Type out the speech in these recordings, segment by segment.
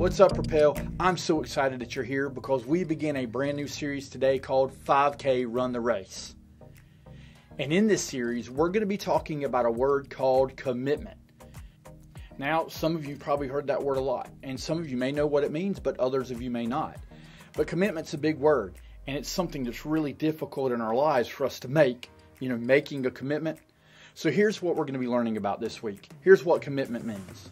What's up, Propel? I'm so excited that you're here because we begin a brand new series today called 5K Run the Race. And in this series, we're going to be talking about a word called commitment. Now, some of you probably heard that word a lot, and some of you may know what it means, but others of you may not. But commitment's a big word, and it's something that's really difficult in our lives for us to make, making a commitment. So here's what we're going to be learning about this week. Here's what commitment means.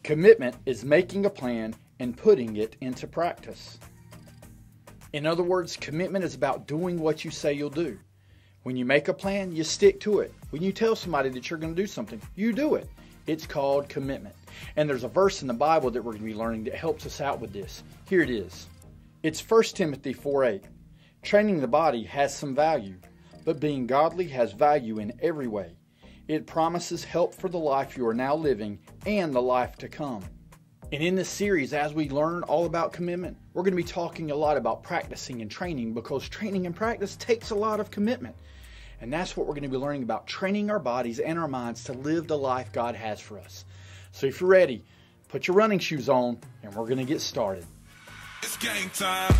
Commitment is making a plan and putting it into practice. In other words, commitment is about doing what you say you'll do. When you make a plan, you stick to it. When you tell somebody that you're going to do something, you do it. It's called commitment. And there's a verse in the Bible that we're going to be learning that helps us out with this. Here it is. It's 1 Timothy 4:8. Training the body has some value, but being godly has value in every way. It promises help for the life you are now living and the life to come. And in this series, as we learn all about commitment, we're going to be talking a lot about practicing and training, because training and practice takes a lot of commitment. And that's what we're going to be learning about, training our bodies and our minds to live the life God has for us. So if you're ready, put your running shoes on and we're going to get started. It's game time.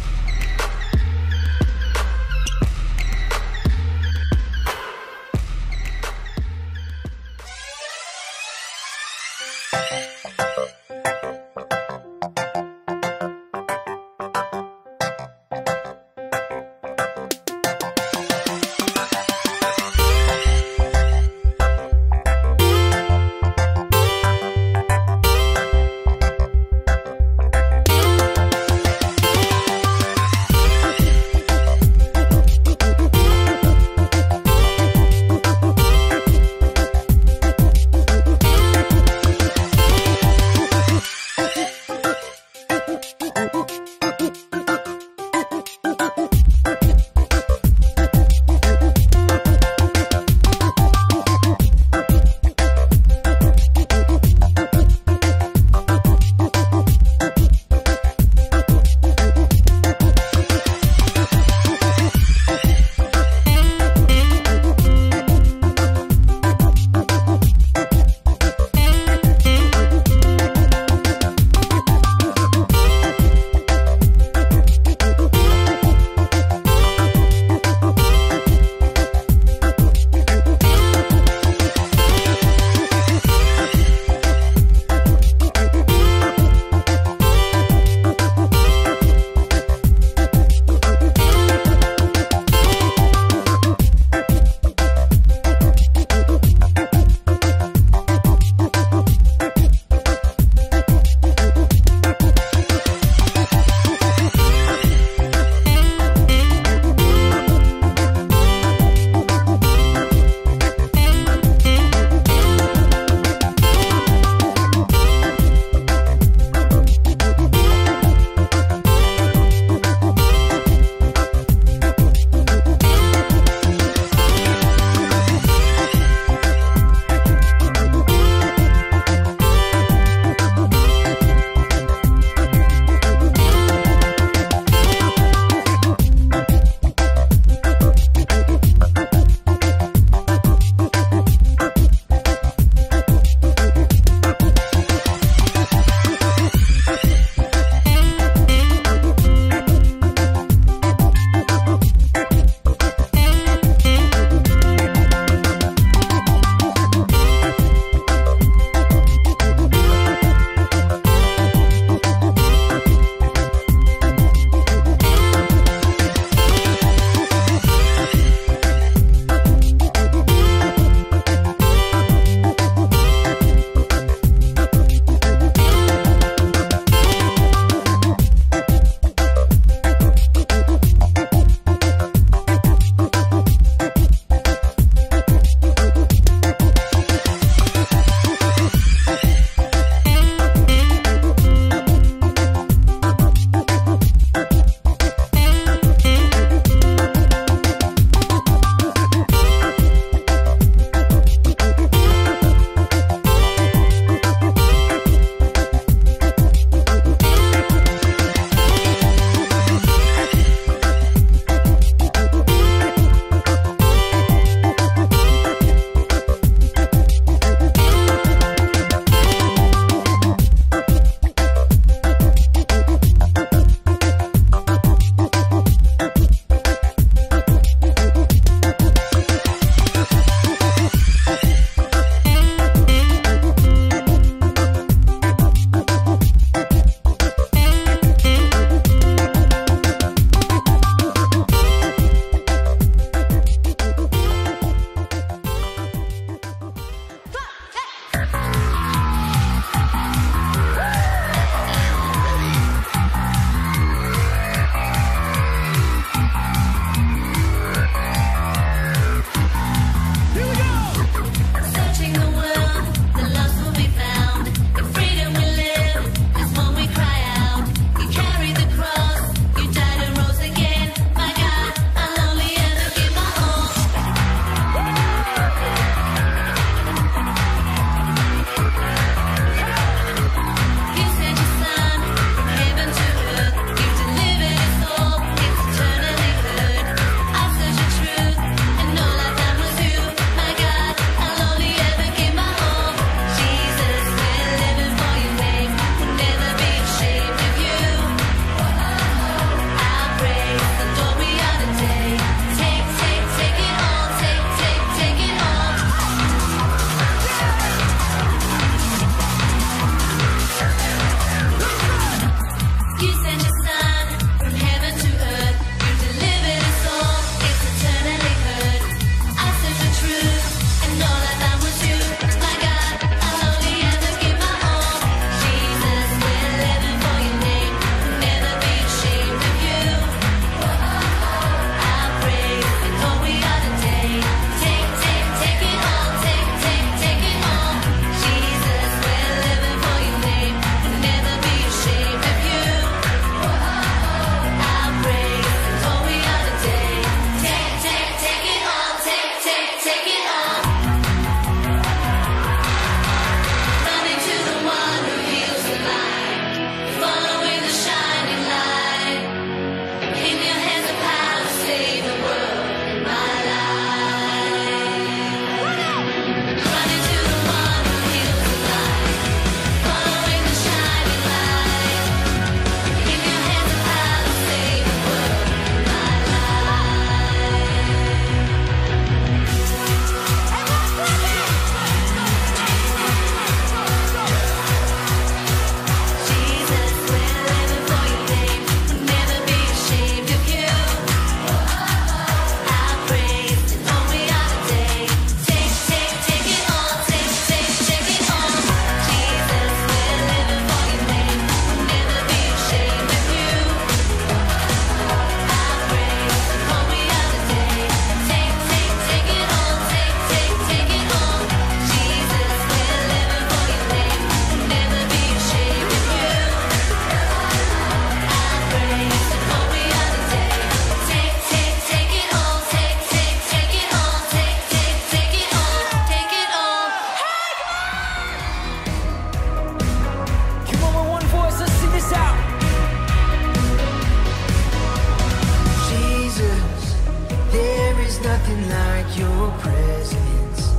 is nothing like your presence.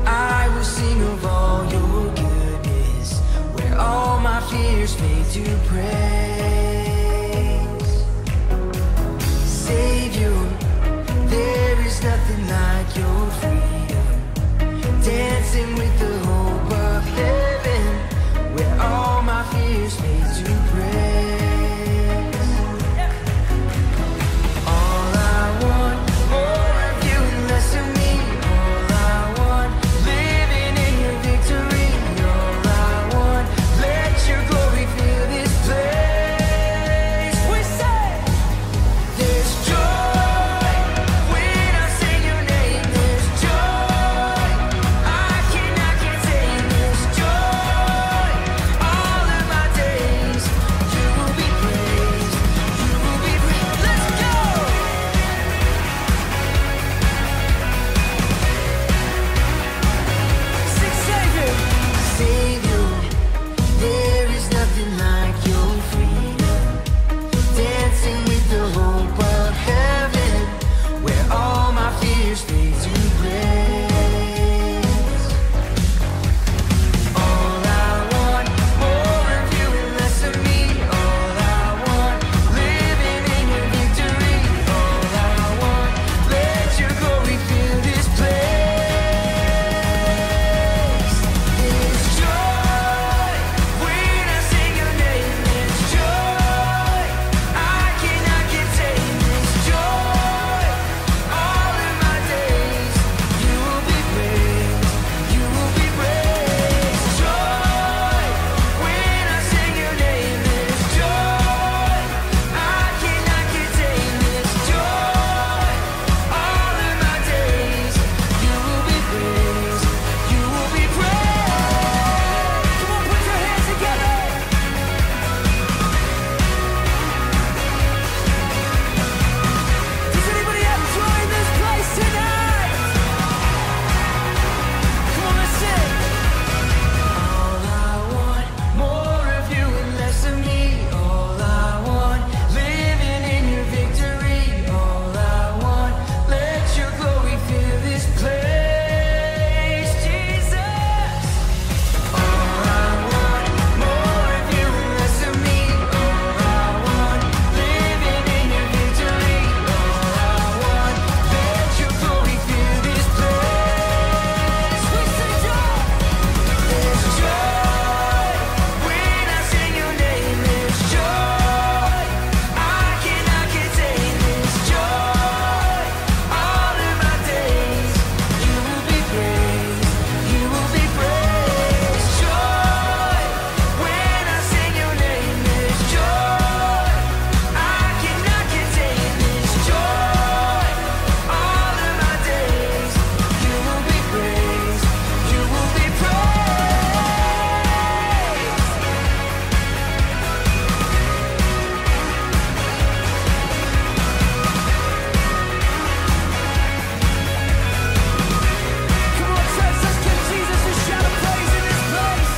I will sing of all your goodness, where all my fears fade to praise. Savior, there is nothing like your freedom, dancing with the hope of heaven, where all my fears fade to praise. All I want, more of you and less of me. All I want, living in your victory. All I want, let your glory fill this place. We say, there's joy when I sing your name. There's joy I cannot contain. There's joy all of my days. You will be praised. You will be praised. Let's go. Sing Savior. Savior, there is nothing like your freedom, dancing with the hope of heaven, where all my fears fade to praise. All I want, more of you and less of me. All I want, living in your victory. All I want, let your glory fill this place. There's joy when I sing your name. There's joy I cannot contain. There's joy all of my days. You will be praised. You will be praised. Joy when I sing your name. There's joy I cannot contain. There's joy all of my days. You will be praised. You will be praised. Come on, put your hands together. Does anybody have joy in this place tonight? Come on, let's sing. All I want, more of you and less of me. All I want, living in your victory. All I want, let your glory fill this place, Jesus. All I want, more of you and less of me. All I want, living in your victory. All I want, let your glory fill this place. We sing joy. There's joy when I sing your name. There's joy I cannot contain. There's joy all of my days. You will be praised. You will be praised. Joy when I sing your name. There's joy I cannot contain. There's joy all of my days. You will be praised. You will be praised. Come on, church, let's give Jesus a shout of praise in this place.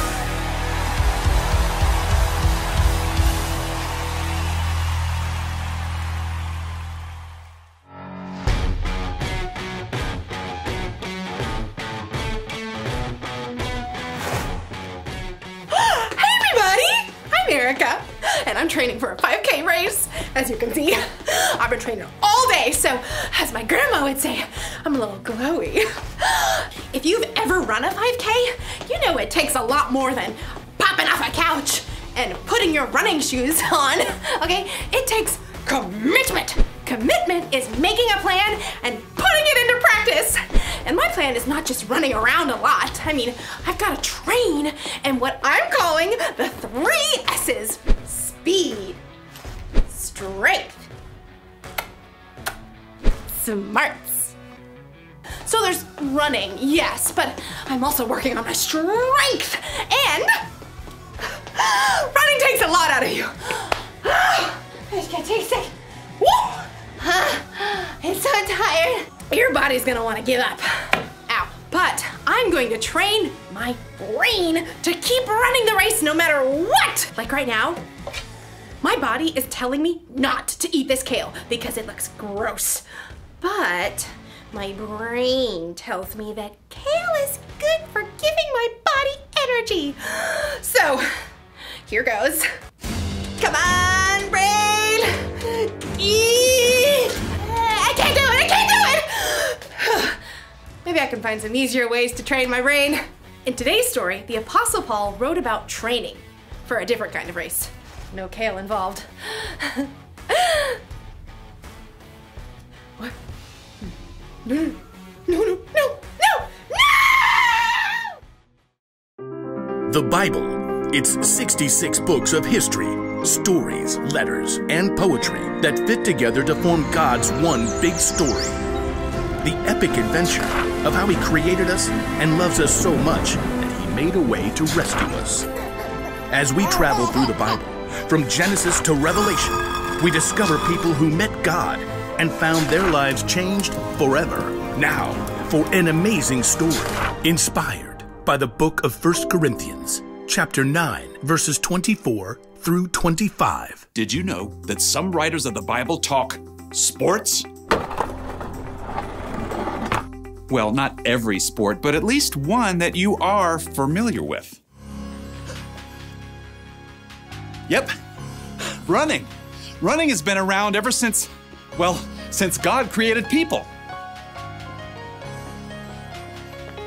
Hey everybody! I'm Erica, and I'm training for a 5K race. As you can see, I've been training all day, so as my grandma would say, I'm a little glowy. If you've ever run a 5K, you know it takes a lot more than popping off a couch and putting your running shoes on, okay? It takes commitment. Commitment is making a plan and putting it into practice. And my plan is not just running around a lot. I mean, I've got to train in what I'm calling the 3 S's. Speed, strength, smarts. So there's running, yes, but I'm also working on my strength. And running takes a lot out of you. I just gotta take a second. Woo! I'm so tired. Your body's gonna wanna give up. Ow. But I'm going to train my brain to keep running the race no matter what. Like right now, my body is telling me not to eat this kale because it looks gross. But My brain tells me that kale is good for giving my body energy. So, here goes. Come on, brain! I can't do it! Maybe I can find some easier ways to train my brain. In today's story, the Apostle Paul wrote about training for a different kind of race. No kale involved. What? No! The Bible. It's 66 books of history, stories, letters, and poetry that fit together to form God's one big story. The epic adventure of how He created us and loves us so much that He made a way to rescue us. As we travel through the Bible, from Genesis to Revelation, we discover people who met God and found their lives changed forever. Now, for an amazing story inspired by the book of 1 Corinthians, chapter 9, verses 24 through 25. Did you know that some writers of the Bible talk sports? Well, not every sport, but at least one that you are familiar with. Yep, running. Running has been around ever since, well, since God created people.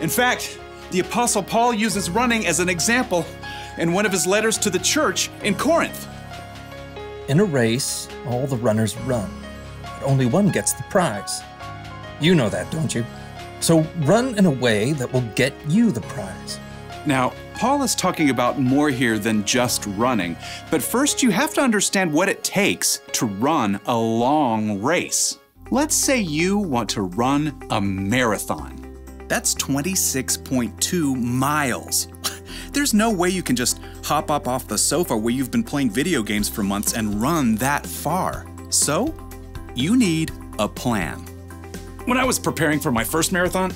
In fact, the Apostle Paul uses running as an example in one of his letters to the church in Corinth. In a race, all the runners run, but only one gets the prize. You know that, don't you? So run in a way that will get you the prize. Now, Paul is talking about more here than just running, but first you have to understand what it takes to run a long race. Let's say you want to run a marathon. That's 26.2 miles. There's no way you can just hop up off the sofa where you've been playing video games for months and run that far. So, you need a plan. When I was preparing for my first marathon,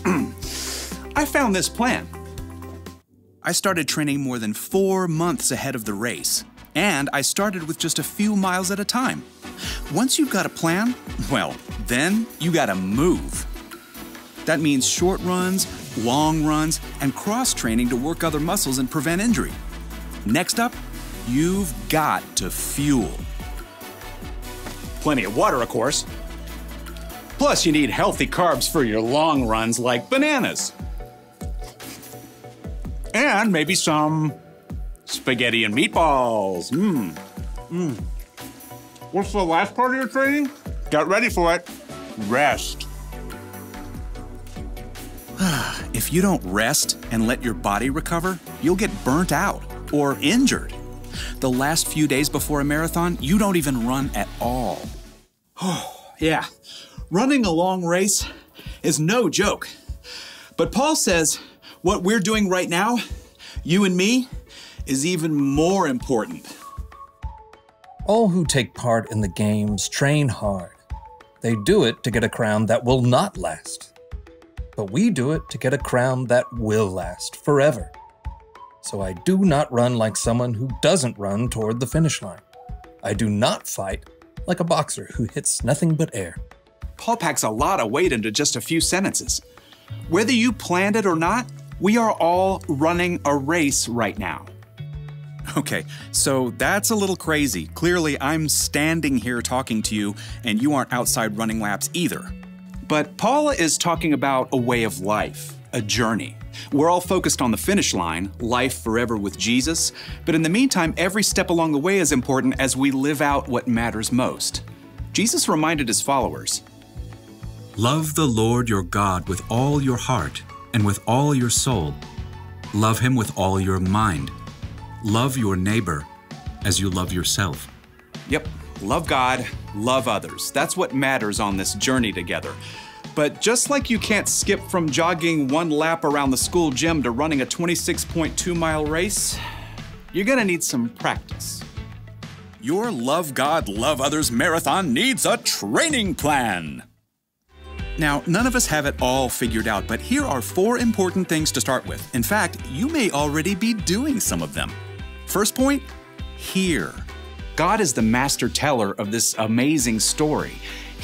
I found this plan. I started training more than 4 months ahead of the race, and I started with just a few miles at a time. Once you've got a plan, well, then you gotta move. That means short runs, long runs, and cross-training to work other muscles and prevent injury. Next up, you've got to fuel. Plenty of water, of course. Plus, you need healthy carbs for your long runs like bananas. And maybe some spaghetti and meatballs. What's the last part of your training? Get ready for it. Rest. If you don't rest and let your body recover, you'll get burnt out or injured. The last few days before a marathon, you don't even run at all. Oh, yeah. Running a long race is no joke. But Paul says what we're doing right now, you and me, is even more important. All who take part in the games train hard. They do it to get a crown that will not last. But we do it to get a crown that will last forever. So I do not run like someone who doesn't run toward the finish line. I do not fight like a boxer who hits nothing but air. Paul packs a lot of weight into just a few sentences. Whether you planned it or not, we are all running a race right now. Okay, so that's a little crazy. Clearly, I'm standing here talking to you, and you aren't outside running laps either. But Paul is talking about a way of life, a journey. We're all focused on the finish line, life forever with Jesus, but in the meantime, every step along the way is important as we live out what matters most. Jesus reminded his followers, Love the Lord your God with all your heart and with all your soul. Love him with all your mind. Love your neighbor as you love yourself. Yep, love God, love others. That's what matters on this journey together. But just like you can't skip from jogging 1 lap around the school gym to running a 26.2-mile race, you're gonna need some practice. Your Love God, Love Others marathon needs a training plan. Now, none of us have it all figured out, but here are 4 important things to start with. In fact, you may already be doing some of them. First point, hear. God is the master teller of this amazing story.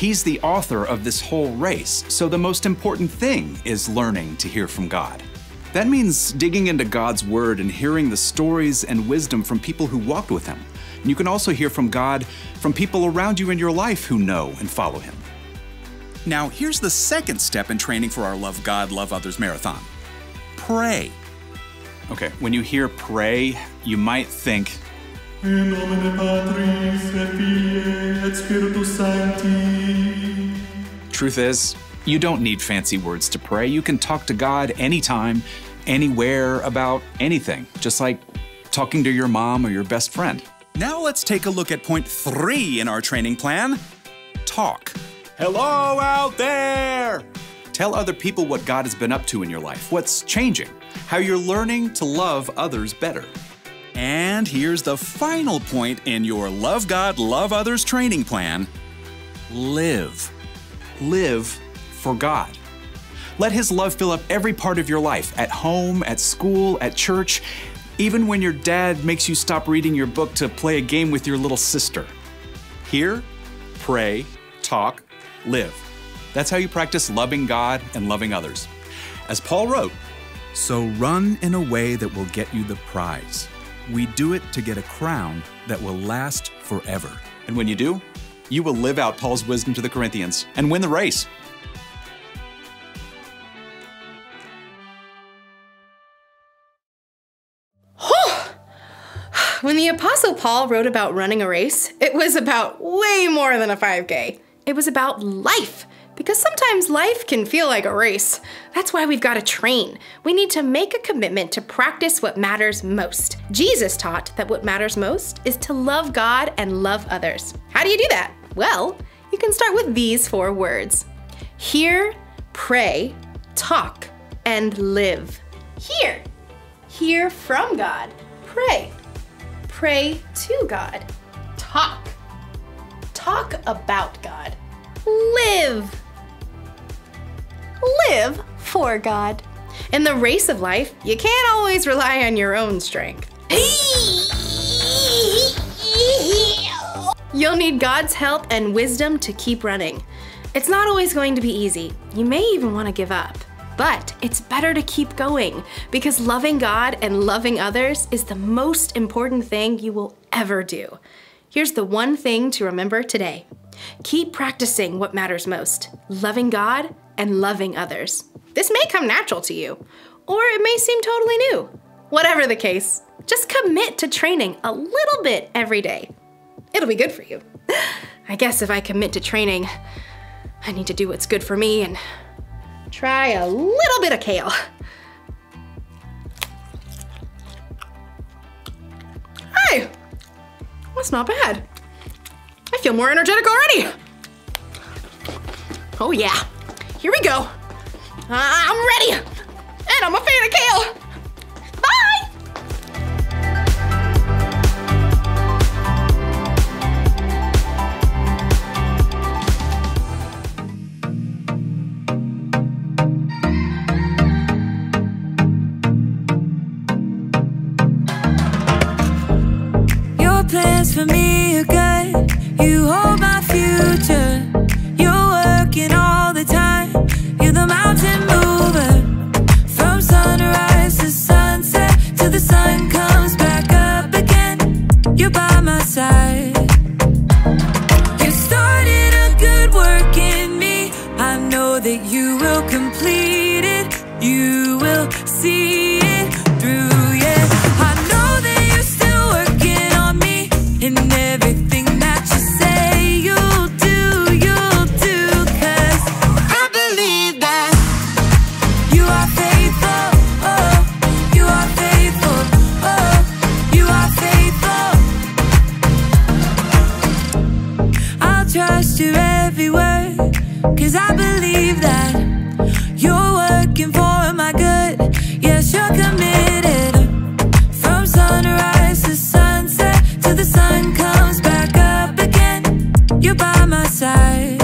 He's the author of this whole race, so the most important thing is learning to hear from God. That means digging into God's Word and hearing the stories and wisdom from people who walked with Him. And you can also hear from God from people around you in your life who know and follow Him. Now, here's the second step in training for our Love God, Love Others marathon. Pray. Okay, when you hear pray, you might think, In nomine Patris et Filii et Spiritus Sancti. Truth is, you don't need fancy words to pray. You can talk to God anytime, anywhere, about anything, just like talking to your mom or your best friend. Now let's take a look at point 3 in our training plan. Talk. Hello out there! Tell other people what God has been up to in your life, what's changing, how you're learning to love others better. And here's the final point in your Love God, Love Others training plan. Live. Live for God. Let His love fill up every part of your life, at home, at school, at church, even when your dad makes you stop reading your book to play a game with your little sister. Hear, pray, talk, live. That's how you practice loving God and loving others. As Paul wrote, So run in a way that will get you the prize. We do it to get a crown that will last forever. and when you do, you will live out Paul's wisdom to the Corinthians and win the race. When the Apostle Paul wrote about running a race, it was about way more than a 5K. It was about life, because sometimes life can feel like a race. That's why we've got to train. We need to make a commitment to practice what matters most. Jesus taught that what matters most is to love God and love others. How do you do that? Well, you can start with these 4 words. Hear, pray, talk, and live. Hear. Hear from God. Pray. Pray to God. Talk. Talk about God. Live. Live for God. In the race of life, you can't always rely on your own strength. You'll need God's help and wisdom to keep running. It's not always going to be easy. You may even want to give up. But it's better to keep going, because loving God and loving others is the most important thing you will ever do. Here's the one thing to remember today. Keep practicing what matters most, loving God and loving others. This may come natural to you, or it may seem totally new. Whatever the case, just commit to training a little bit every day. It'll be good for you. I guess if I commit to training, I need to do what's good for me and try a little bit of kale. Hey, that's not bad. I feel more energetic already. Oh yeah, here we go. I'm ready, and I'm a fan of kale. Bye. Plans for me are good. You hold my future. You're working all the time. You're the mountain mover. From sunrise to sunset, till the sun comes back up again. You're by my side. You started a good work in me. I know that you will complete it. You will see it through. Yeah, I know that you're still working on me. And everything that you say you'll do, 'cause I believe that you are faithful, oh, you are faithful, oh, you are faithful. I'll trust your every word, 'cause I believe that you're working for my good. Yes, you're committed. From sunrise to sunset, till the sun comes back up again, you're by my side.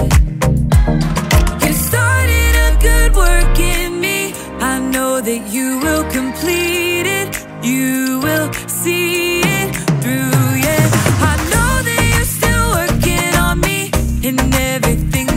You started a good work in me. I know that you will complete it. You will see it through, yeah. I know that you're still working on me. And everything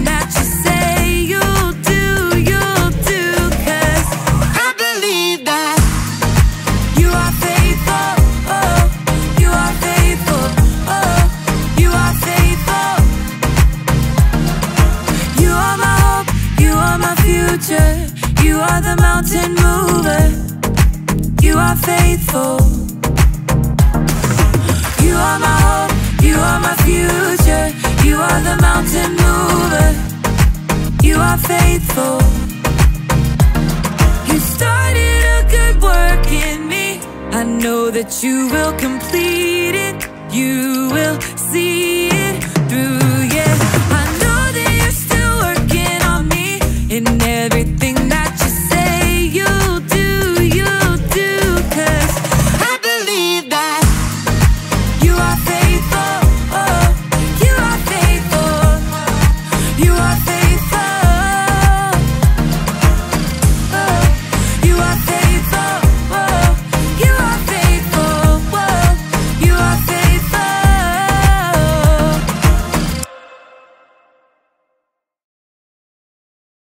are my future. You are the mountain mover. You are faithful. You are my hope. You are my future. You are the mountain mover. You are faithful. You started a good work in me. I know that you will complete it. You will see it through.